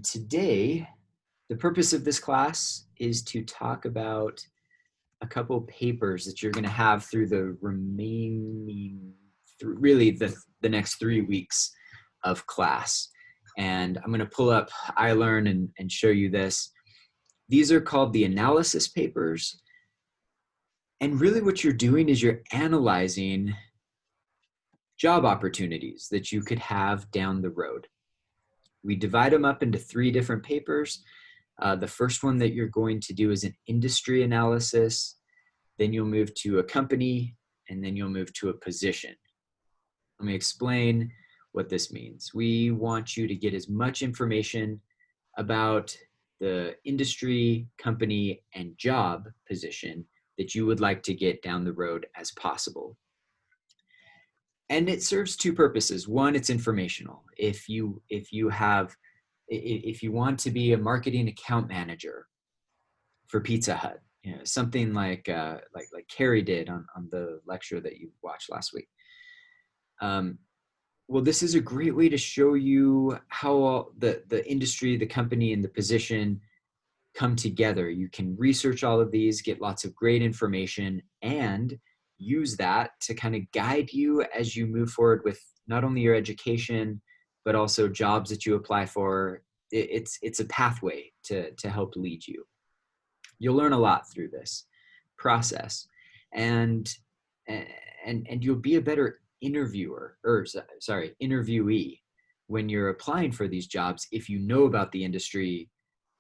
Today, the purpose of this class is to talk about a couple papers that you're going to have through the remaining, really the next 3 weeks of class. And I'm going to pull up iLearn and show you this. These are called the analysis papers. And really what you're doing is you're analyzing job opportunities that you could have down the road. We divide them up into 3 different papers. The first one that you're going to do is an industry analysis. Then you'll move to a company, and then you'll move to a position. Let me explain what this means. We want you to get as much information about the industry, company, and job position that you would like to get down the road as possible. And it serves 2 purposes. One, it's informational. If you want to be a marketing account manager for Pizza Hut, something like Carrie did on the lecture that you watched last week. Well, this is a great way to show you how the industry, the company, and the position come together. You can research all of these, get lots of great information, and use that to kind of guide you as you move forward with not only your education, but also jobs that you apply for. It's a pathway to help lead you. You'll learn a lot through this process, and you'll be a better interviewee when you're applying for these jobs. If you know about the industry,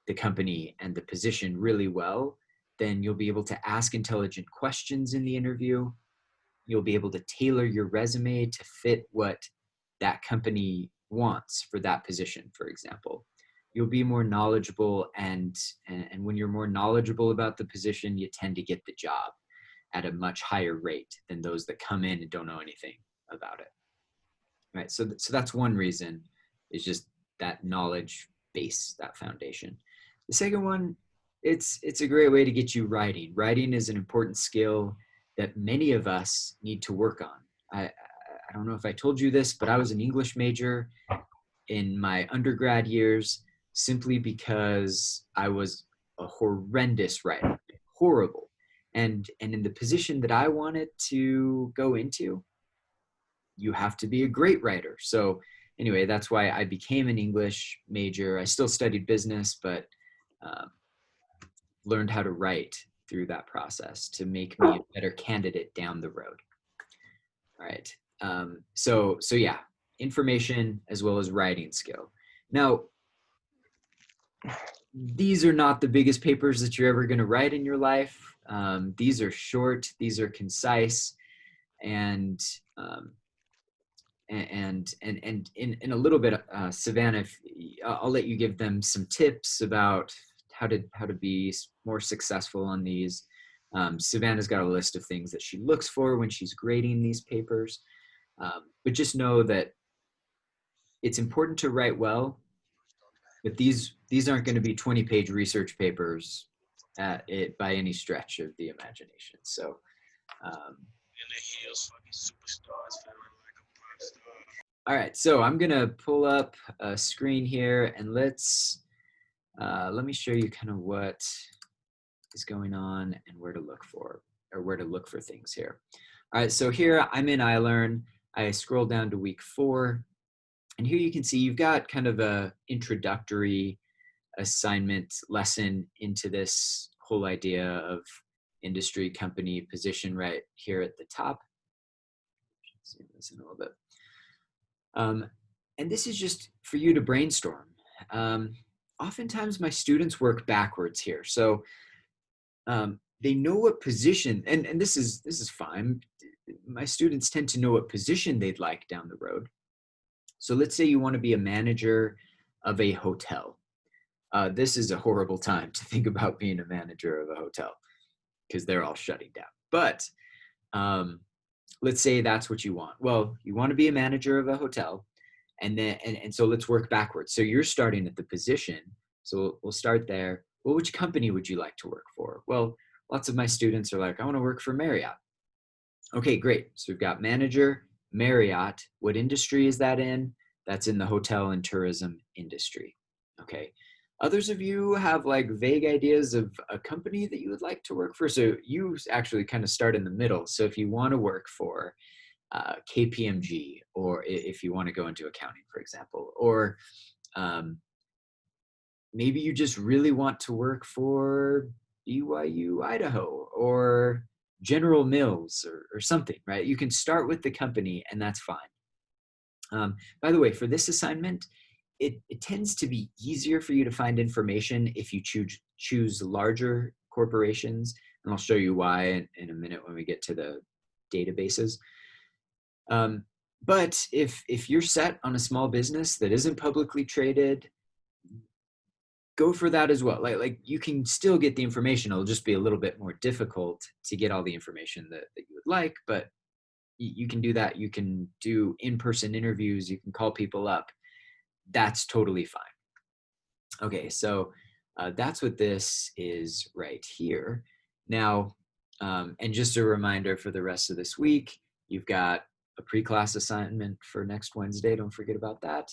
the company, and the position really well, then you'll be able to ask intelligent questions in the interview. You'll be able to tailor your resume to fit what that company wants for that position, for example. You'll be more knowledgeable, and when you're more knowledgeable about the position, you tend to get the job at a much higher rate than those that come in and don't know anything about it. Right? So that's one reason, is just that knowledge base, that foundation. The second one, it's a great way to get you writing. Writing is an important skill that many of us need to work on. I don't know if I told you this, but I was an English major in my undergrad years simply because I was a horrendous writer, horrible. And in the position that I wanted to go into, you have to be a great writer. So anyway, that's why I became an English major. I still studied business, but learned how to write through that process to make me a better candidate down the road. All right. So yeah, information as well as writing skill. Now, these are not the biggest papers that you're ever going to write in your life. These are short, these are concise, and in a little bit, Savannah, I'll let you give them some tips about how to be more successful on these. Savannah's got a list of things that she looks for when she's grading these papers. But just know that it's important to write well, but these aren't going to be 20-page research papers by any stretch of the imagination. So, all right, so I'm gonna pull up a screen here, and let me show you kind of what is going on and where to look for things here. All right, so here I'm in iLearn. I scroll down to week 4, and here you can see you've got kind of a introductory assignment lesson into this whole idea of industry, company, position right here at the top. Zoom this in a little bit. And this is just for you to brainstorm. Oftentimes my students work backwards here. So they know what position, and this is fine. My students tend to know what position they'd like down the road. So let's say you want to be a manager of a hotel. This is a horrible time to think about being a manager of a hotel because they're all shutting down. But let's say that's what you want. Well, you want to be a manager of a hotel, and so let's work backwards. So you're starting at the position. So we'll start there. Well, which company would you like to work for? Well, lots of my students are like, I want to work for Marriott. Okay, great. So we've got manager, Marriott. What industry is that in? That's in the hotel and tourism industry. Okay. Others of you have like vague ideas of a company that you would like to work for. So you actually kind of start in the middle. So if you want to work for KPMG, or if you want to go into accounting, for example, or um, maybe you just really want to work for BYU Idaho or General Mills or something, right? You can start with the company and that's fine. By the way, for this assignment, it tends to be easier for you to find information if you choose larger corporations. And I'll show you why in a minute when we get to the databases. But if you're set on a small business that isn't publicly traded, go for that as well. Like you can still get the information. It'll just be a little bit more difficult to get all the information that you would like, but you can do that. You can do in-person interviews. You can call people up. That's totally fine. Okay, so that's what this is right here. Now, and just a reminder for the rest of this week, you've got a pre-class assignment for next Wednesday. Don't forget about that.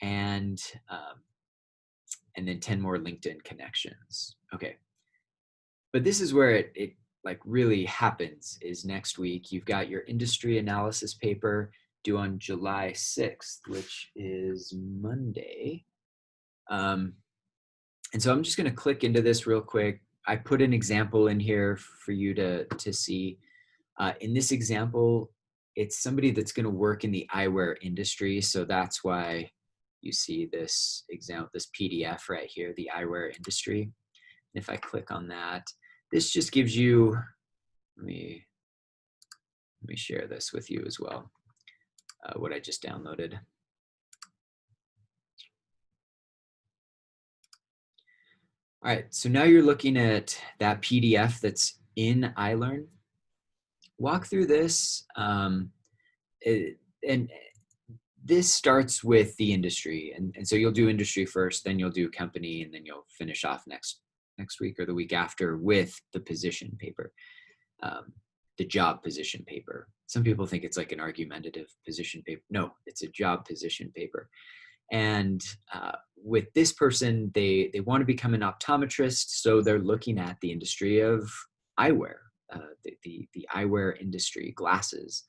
And then 10 more LinkedIn connections. Okay. But this is where it like really happens is next week. You've got your industry analysis paper due on July 6th, which is Monday. And so I'm just going to click into this real quick. I put an example in here for you to see. In this example, it's somebody that's going to work in the eyewear industry. So that's why you see this example, this PDF right here, the eyewear industry. And if I click on that, this just gives you, let me share this with you as well, what I just downloaded. All right, so now you're looking at that PDF that's in iLearn. Walk through this, and this starts with the industry. And so you'll do industry first, then you'll do company, and then you'll finish off next week or the week after with the position paper, the job position paper. Some people think it's like an argumentative position paper. No, it's a job position paper. And with this person, they want to become an optometrist, so they're looking at the industry of eyewear, the eyewear industry, glasses,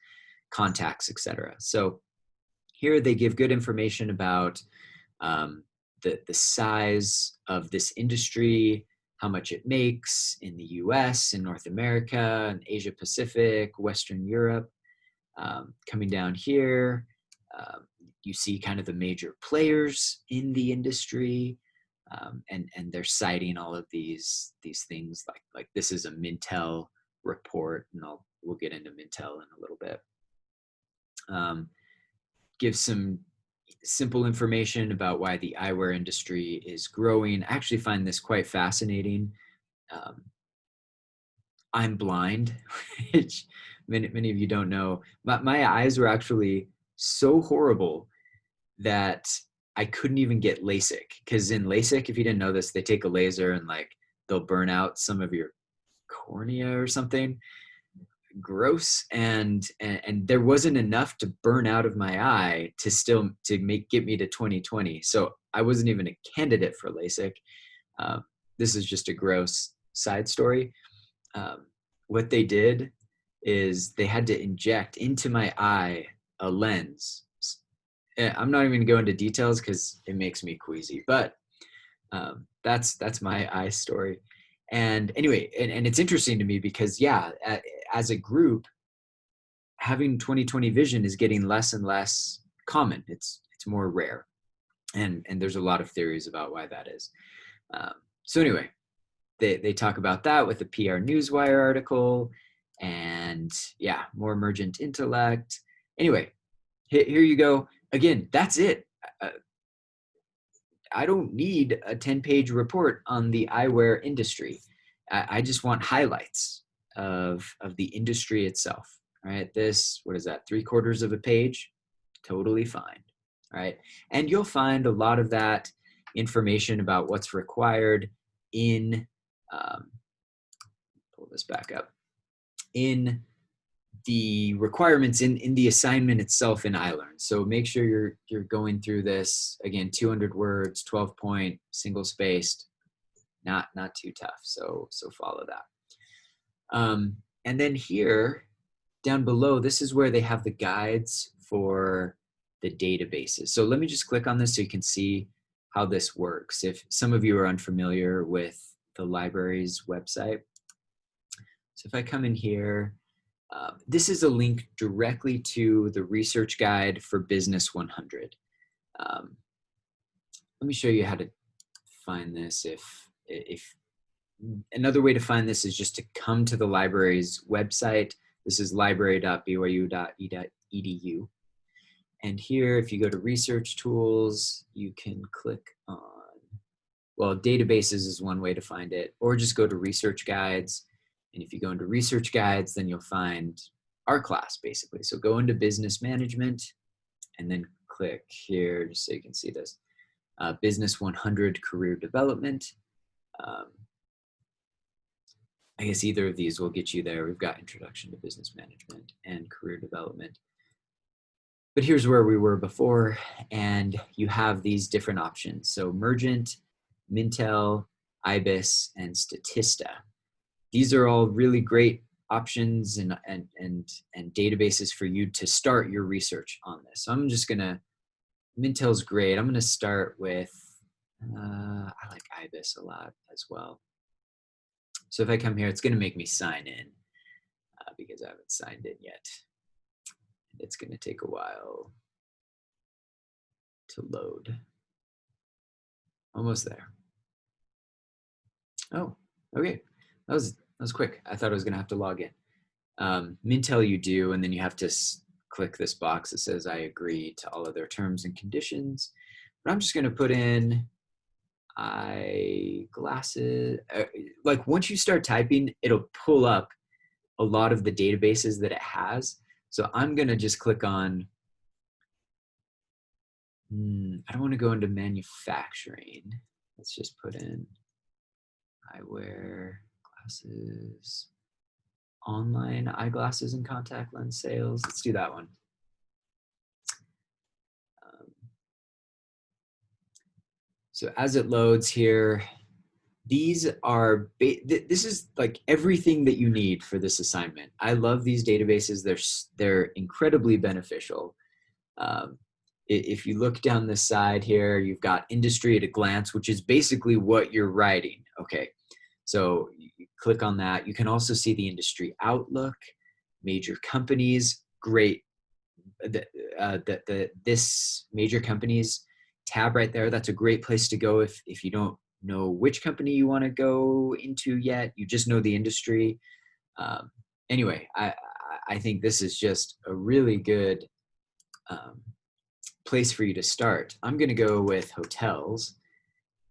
contacts, etc. So here they give good information about the size of this industry, how much it makes in the US, in North America, in Asia Pacific, Western Europe. Coming down here, you see kind of the major players in the industry, and they're citing all of these things like this is a Mintel report, and we'll get into Mintel in a little bit. Give some simple information about why the eyewear industry is growing. I actually find this quite fascinating. I'm blind, which many of you don't know. My eyes were actually so horrible that I couldn't even get LASIK, because in LASIK, if you didn't know this, they take a laser and like they'll burn out some of your cornea or something. Gross. And there wasn't enough to burn out of my eye to get me to 20/20. So I wasn't even a candidate for LASIK. This is just a gross side story. What they did is they had to inject into my eye a lens. I'm not even going to go into details because it makes me queasy, but that's my eye story. And anyway, and it's interesting to me because as a group, having 20/20 vision is getting less and less common. It's more rare, and there's a lot of theories about why that is. So anyway, they talk about that with the PR Newswire article, and more emergent intellect. Anyway, here you go. Again, that's it. I don't need a 10-page report on the eyewear industry. I just want highlights of the industry itself. All right, this, what is that, 3/4 of a page? Totally fine. All right, and you'll find a lot of that information about what's required in, pull this back up, in the requirements in the assignment itself in iLearn. So make sure you're going through this again, 200 words, 12 point, single spaced, not too tough. So follow that. And then here down below, this is where they have the guides for the databases. So let me just click on this so you can see how this works. If some of you are unfamiliar with the library's website. So if I come in here, this is a link directly to the research guide for Business 100. Let me show you how to find this. If another way to find this is just to come to the library's website. This is library.byu.edu. And here, if you go to research tools, you can click on, well, databases is one way to find it, or just go to research guides. And if you go into research guides, then you'll find our class basically. So go into business management and then click here just so you can see this. Business 100 career development. I guess either of these will get you there. We've got introduction to business management and career development. But here's where we were before, and you have these different options. So Mergent, Mintel, IBIS, and Statista. These are all really great options and databases for you to start your research on this. So I'm just gonna, Mintel's great. I'm gonna start with, I like IBIS a lot as well. So if I come here, it's gonna make me sign in because I haven't signed in yet. It's gonna take a while to load. Almost there. Oh, okay. That was quick. I thought I was gonna have to log in. Mintel you do, and then you have to click this box that says I agree to all of their terms and conditions. But I'm just gonna put in eyeglasses. Like once you start typing, it'll pull up a lot of the databases that it has. So I'm gonna just click on, I don't wanna go into manufacturing. Let's just put in eyewear, glasses, online eyeglasses and contact lens sales. Let's do that one. So as it loads here, these are, this is like everything that you need for this assignment. I love these databases. They're incredibly beneficial. If you look down the side here, you've got industry at a glance, which is basically what you're writing. Okay, so you click on that. You can also see the industry outlook, major companies, great. This major companies tab right there, that's a great place to go if you don't know which company you want to go into yet. You just know the industry. Anyway, I think this is just a really good place for you to start. I'm going to go with hotels.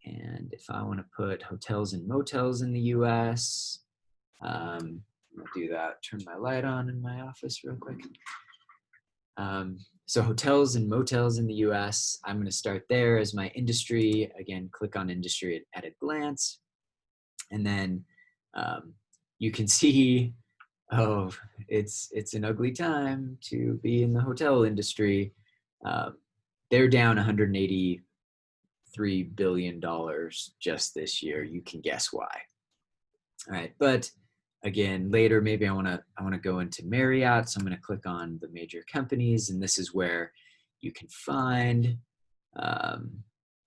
And if I want to put hotels and motels in the US, I'll do that. Turn my light on in my office real quick. So hotels and motels in the US, I'm going to start there as my industry. Again, click on industry at a glance. And then you can see, oh, it's an ugly time to be in the hotel industry. They're down $183 billion just this year. You can guess why. All right, but again, later, maybe I want to go into Marriott. So I'm going to click on the major companies, and this is where you can find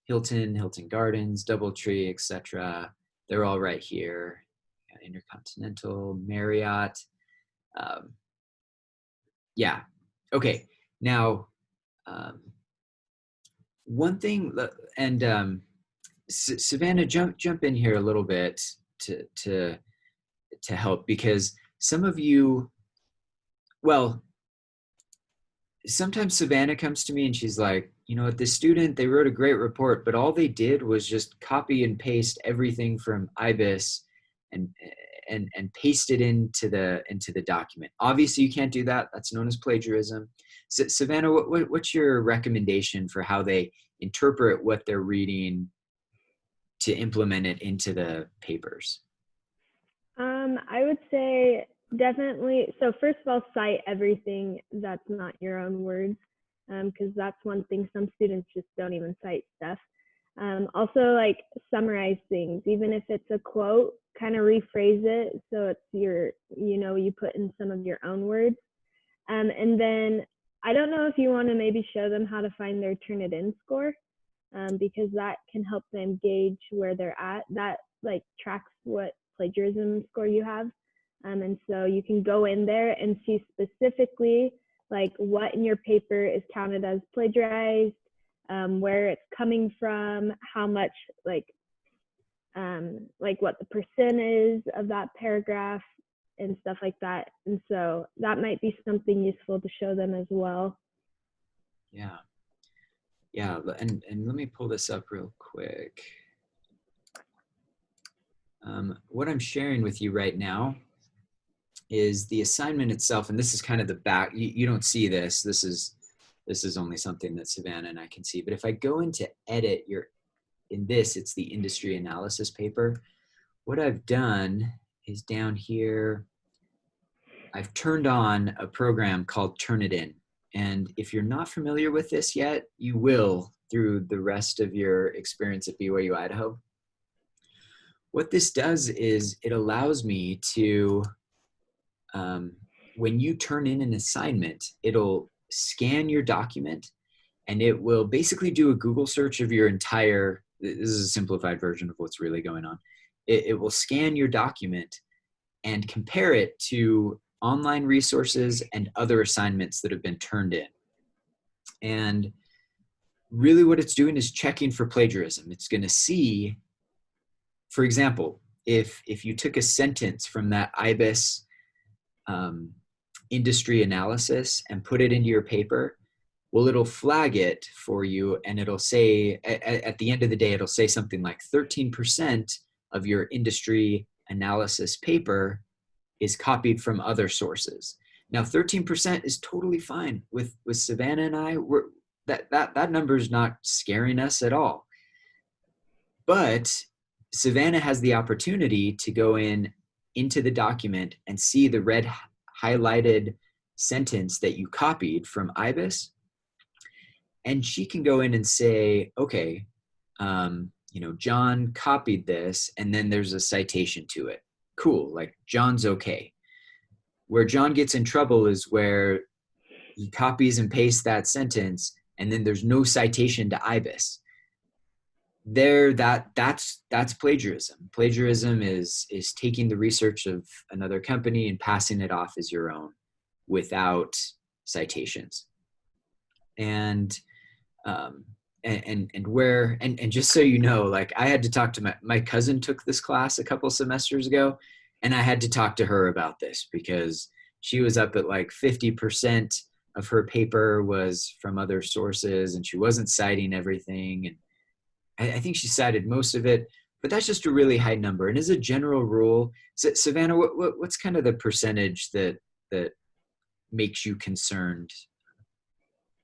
Hilton, Hilton Gardens, DoubleTree, etc. They're all right here. Intercontinental, Marriott. Yeah. Okay. Now, one thing, and Savannah, jump in here a little bit to help, because some of you, well, sometimes Savannah comes to me and she's like, you know what, this student, they wrote a great report, but all they did was just copy and paste everything from IBIS and paste it into the document. Obviously you can't do that. That's known as plagiarism. So, Savannah, what's your recommendation for how they interpret what they're reading to implement it into the papers? I would say Definitely. So first of all, cite everything that's not your own words, because that's one thing some students just don't even cite stuff. Also, like summarize things, even if it's a quote, kind of rephrase it so it's your, you put in some of your own words. And then I don't know if you want to maybe show them how to find their Turnitin score, because that can help them gauge where they're at. That like tracks what plagiarism score you have. And so you can go in there and see specifically like what in your paper is counted as plagiarized, where it's coming from, how much like what the percent is of that paragraph and stuff like that. And so that might be something useful to show them as well. Yeah. Yeah, and let me pull this up real quick. What I'm sharing with you right now is the assignment itself, and this is kind of the back. You don't see this. This is only something that Savannah and I can see. But if I go into edit, it's the industry analysis paper. What I've done is down here, I've turned on a program called Turnitin. And if you're not familiar with this yet, you will through the rest of your experience at BYU Idaho. What this does is it allows me to, when you turn in an assignment, it'll scan your document and it will basically do a Google search of your entire, this is a simplified version of what's really going on. It will scan your document and compare it to online resources and other assignments that have been turned in. And really what it's doing is checking for plagiarism. It's going to see, for example, if you took a sentence from that IBIS industry analysis and put it into your paper, well, it'll flag it for you and it'll say, at the end of the day, it'll say something like 13% of your industry analysis paper is copied from other sources. Now, 13% is totally fine with Savannah and I. That number is not scaring us at all. But Savannah has the opportunity to go into the document and see the red highlighted sentence that you copied from IBIS. And she can go in and say, okay, John copied this, and then there's a citation to it. Cool, like John's okay. Where John gets in trouble is where he copies and pastes that sentence, and then there's no citation to IBIS. That's plagiarism. Plagiarism is taking the research of another company and passing it off as your own without citations. And just so you know, like I had to talk to my cousin took this class a couple semesters ago, and I had to talk to her about this because she was up at like 50% of her paper was from other sources and she wasn't citing everything. And I think she cited most of it, but that's just a really high number. And as a general rule, Savannah, what's kind of the percentage that makes you concerned?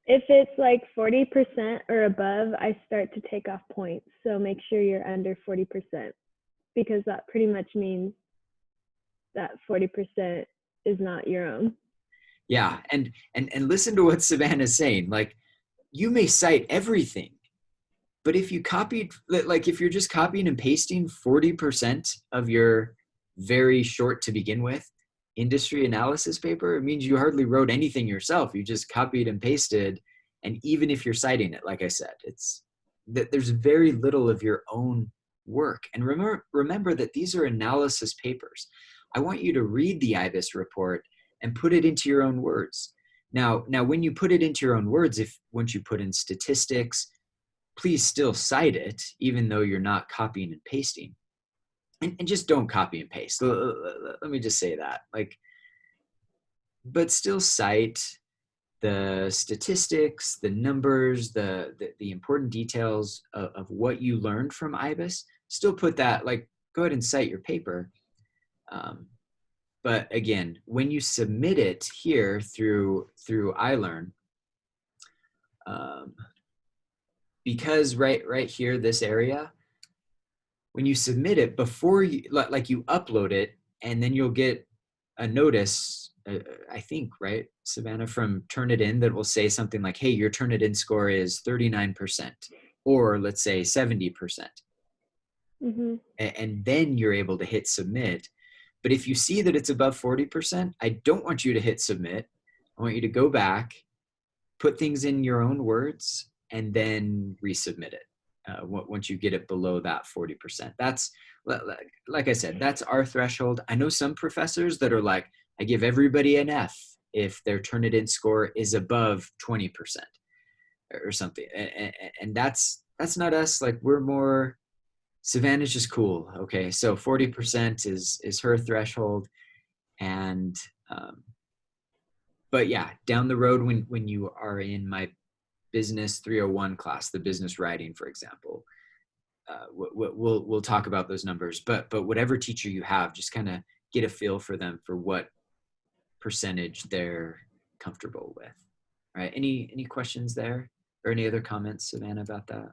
If it's like 40% or above, I start to take off points. So make sure you're under 40%, because that pretty much means that 40% is not your own. Yeah, and listen to what Savannah's saying. Like, you may cite everything, but if you copied, like if you're just copying and pasting 40% of your very short to begin with industry analysis paper, it means you hardly wrote anything yourself. You just copied and pasted. And even if you're citing it, like I said, it's that there's very little of your own work. And remember that these are analysis papers. I want you to read the IBIS report and put it into your own words. Now, when you put it into your own words, once you put in statistics, please still cite it, even though you're not copying and pasting. And just don't copy and paste. Let me just say that. But still cite the statistics, the numbers, the important details of what you learned from IBIS. Still put that, go ahead and cite your paper. But again, when you submit it here through iLearn, because right here, this area, when you submit it, before you upload it, and then you'll get a notice, I think, right, Savannah, from Turnitin that will say something like, hey, your Turnitin score is 39%, or let's say 70%. Mm-hmm. And then you're able to hit submit. But if you see that it's above 40%, I don't want you to hit submit. I want you to go back, put things in your own words, and then resubmit it. Once you get it below that 40%. That's, like I said, that's our threshold. I know some professors that are like, I give everybody an F if their Turnitin score is above 20% or something. And that's not us. Like, we're more, Savannah's just cool. Okay, so 40% is her threshold. And but yeah, down the road, when you are in my business 301 class, the business writing, for example, we'll talk about those numbers. But whatever teacher you have, just kind of get a feel for them, for what percentage they're comfortable with. All right. Any questions there, or any other comments, Savannah, about that?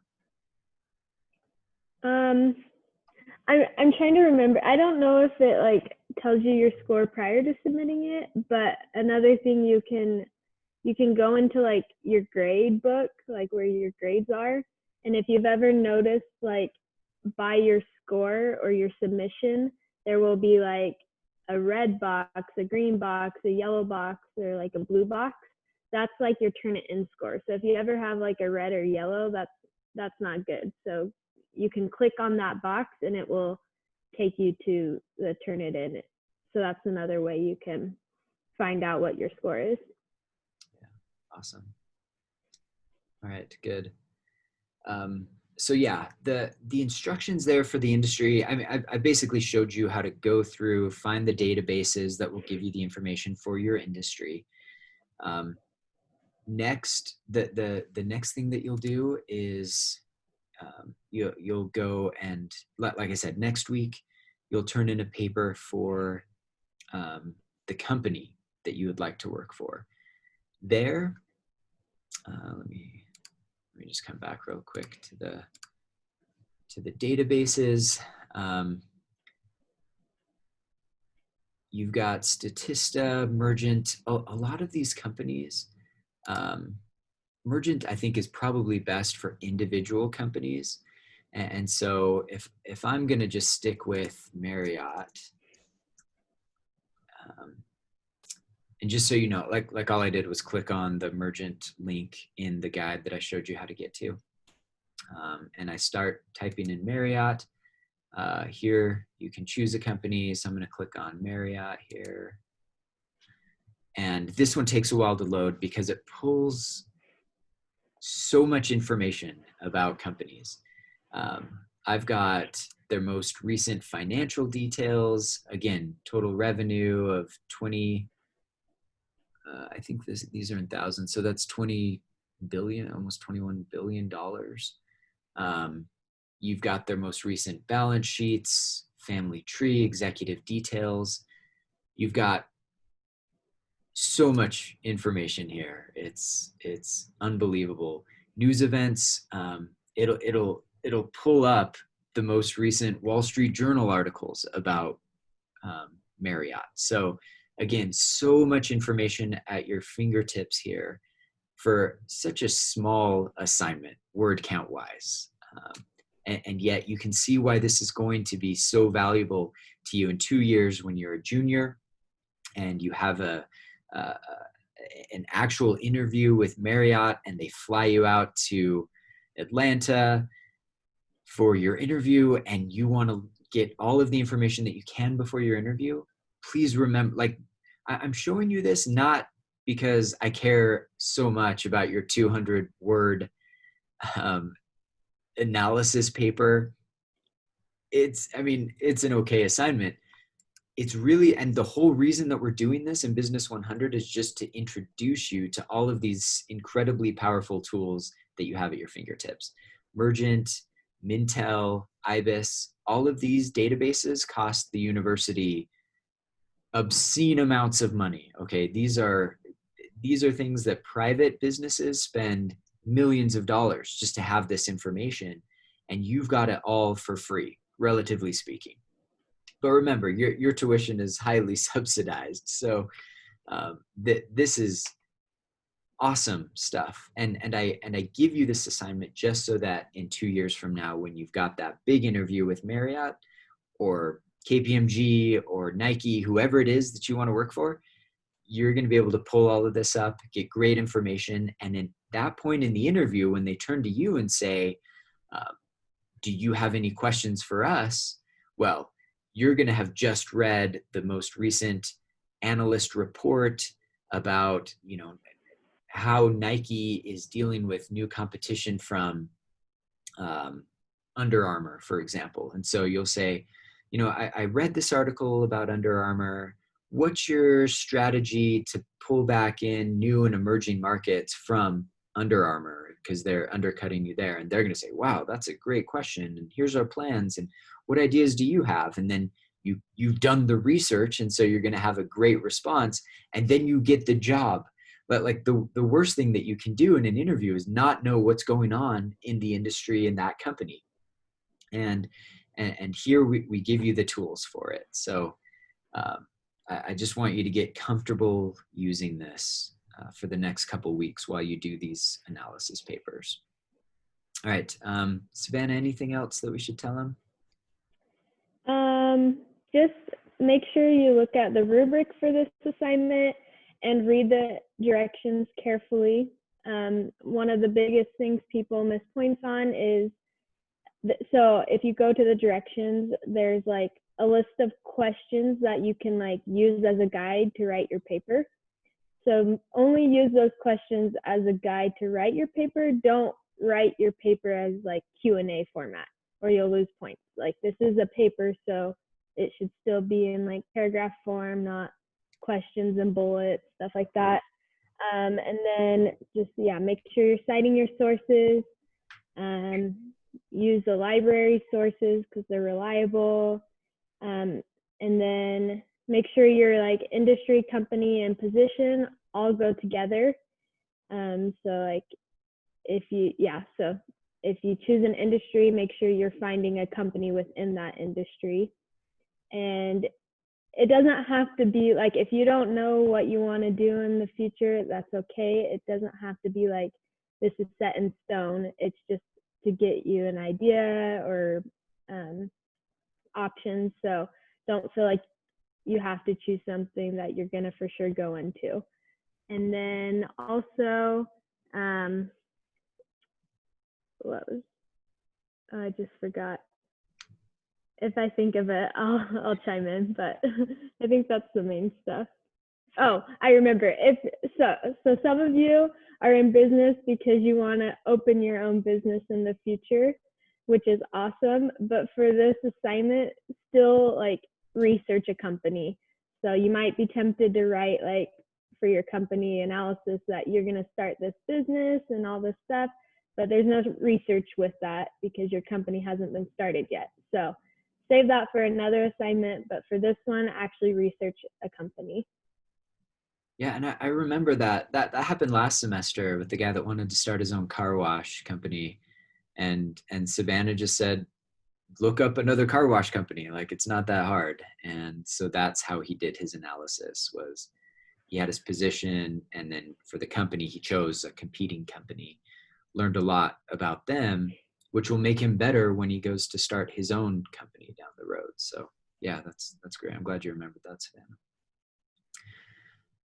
I'm trying to remember. I don't know if it like tells you your score prior to submitting it, but another thing you can go into like your grade book, like where your grades are. And if you've ever noticed, like by your score or your submission, there will be like a red box, a green box, a yellow box, or like a blue box. That's like your Turnitin score. So if you ever have like a red or yellow, that's not good. So you can click on that box and it will take you to the Turnitin. So that's another way you can find out what your score is. Yeah, awesome. All right, good. So yeah, the instructions there for the industry, I mean, I basically showed you how to go through, find the databases that will give you the information for your industry. Next, the next thing that you'll do is you'll go and, like I said, next week, you'll turn in a paper for the company that you would like to work for. There, let me just come back real quick to the databases. You've got Statista, Mergent, a lot of these companies. Mergent, I think, is probably best for individual companies. And so if I'm going to just stick with Marriott, and just so you know, like all I did was click on the Mergent link in the guide that I showed you how to get to. And I start typing in Marriott. Here, you can choose a company. So I'm going to click on Marriott here. And this one takes a while to load because it pulls so much information about companies. I've got their most recent financial details. Again, total revenue of 20, I think these are in thousands. So that's 20 billion, almost $21 billion. You've got their most recent balance sheets, family tree, executive details. You've got so much information here. It's unbelievable. News events. It'll pull up the most recent Wall Street Journal articles about Marriott. So again, so much information at your fingertips here for such a small assignment, word count wise. And yet you can see why this is going to be so valuable to you in 2 years when you're a junior and you have an actual interview with Marriott and they fly you out to Atlanta for your interview and you want to get all of the information that you can before your interview. Please remember, like, I'm showing you this not because I care so much about your 200 word analysis paper. It's an okay assignment. It's really, and the whole reason that we're doing this in Business 100 is just to introduce you to all of these incredibly powerful tools that you have at your fingertips. Mergent, Mintel, IBIS, all of these databases cost the university obscene amounts of money. Okay, these are things that private businesses spend millions of dollars just to have this information, and you've got it all for free, relatively speaking. But remember, your tuition is highly subsidized. So this is awesome stuff. And I give you this assignment just so that in 2 years from now, when you've got that big interview with Marriott or KPMG or Nike, whoever it is that you want to work for, you're going to be able to pull all of this up, get great information. And at that point in the interview, when they turn to you and say, do you have any questions for us? Well, you're going to have just read the most recent analyst report about, how Nike is dealing with new competition from Under Armour, for example. And so you'll say, I read this article about Under Armour. What's your strategy to pull back in new and emerging markets from Under Armour? Because they're undercutting you there. And they're going to say, wow, that's a great question. And here's our plans. And what ideas do you have? And then you've done the research. And so you're going to have a great response. And then you get the job. But like the worst thing that you can do in an interview is not know what's going on in the industry in that company. And here we give you the tools for it. So I just want you to get comfortable using this for the next couple weeks while you do these analysis papers. All right, Savannah, anything else that we should tell them? Just make sure you look at the rubric for this assignment and read the directions carefully. One of the biggest things people miss points on is, so if you go to the directions, there's like a list of questions that you can like use as a guide to write your paper. So only use those questions as a guide to write your paper. Don't write your paper as like Q&A format or you'll lose points. Like this is a paper, so it should still be in like paragraph form, not questions and bullets, stuff like that. And then just, make sure you're citing your sources. Use the library sources because they're reliable. And then make sure your like industry, company, and position all go together. So like if you choose an industry, make sure you're finding a company within that industry. And it doesn't have to be like, if you don't know what you want to do in the future, that's okay. It doesn't have to be like this is set in stone. It's just to get you an idea or options. So don't feel like you have to choose something that you're going to for sure go into. And then also, I just forgot. If I think of it, I'll chime in, but I think that's the main stuff. Oh, I remember. So some of you are in business because you want to open your own business in the future, which is awesome. But for this assignment, still like research a company. So you might be tempted to write like for your company analysis that you're going to start this business and all this stuff, but there's no research with that because your company hasn't been started yet. So save that for another assignment, but for this one, actually research a company. Yeah, and I remember that happened last semester with the guy that wanted to start his own car wash company, and Savannah just said, look up another car wash company. Like it's not that hard. And so that's how he did his analysis. Was he had his position, and then for the company he chose a competing company, learned a lot about them, which will make him better when he goes to start his own company down the road. So yeah, that's great. I'm glad you remembered that, Savannah.